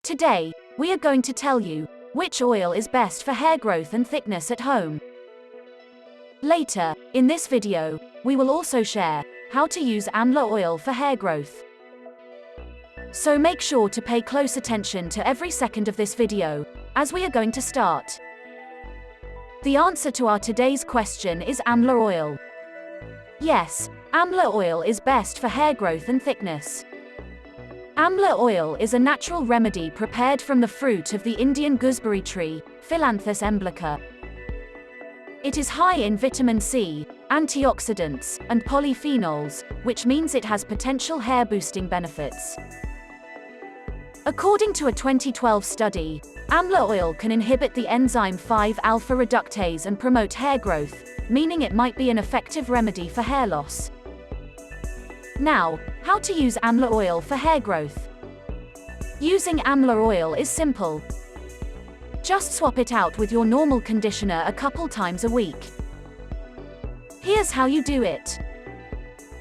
Today, we are going to tell you which oil is best for hair growth and thickness at home. Later, in this video, we will also share how to use Amla oil for hair growth. So make sure to pay close attention to every second of this video, as we are going to start. The answer to our today's question is Amla oil. Yes, Amla oil is best for hair growth and thickness. Amla oil is a natural remedy prepared from the fruit of the Indian gooseberry tree, Phyllanthus Emblica. It is high in vitamin C, antioxidants, and polyphenols, which means it has potential hair-boosting benefits. According to a 2012 study, Amla oil can inhibit the enzyme 5-alpha reductase and promote hair growth, meaning it might be an effective remedy for hair loss. Now, how to use Amla oil for hair growth? Using Amla oil is simple. Just swap it out with your normal conditioner a couple times a week. Here's how you do it.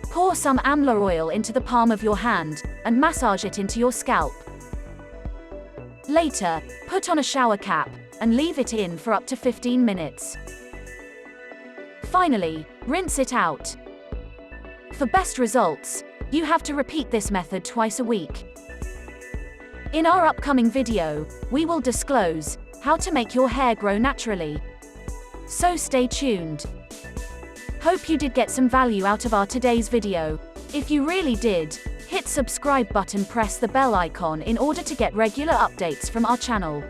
Pour some Amla oil into the palm of your hand and massage it into your scalp. Later, put on a shower cap and leave it in for up to 15 minutes. Finally, rinse it out. For best results, you have to repeat this method twice a week. In our upcoming video, we will disclose how to make your hair grow naturally. So stay tuned. Hope you did get some value out of our today's video. If you really did, hit subscribe button, press the bell icon in order to get regular updates from our channel.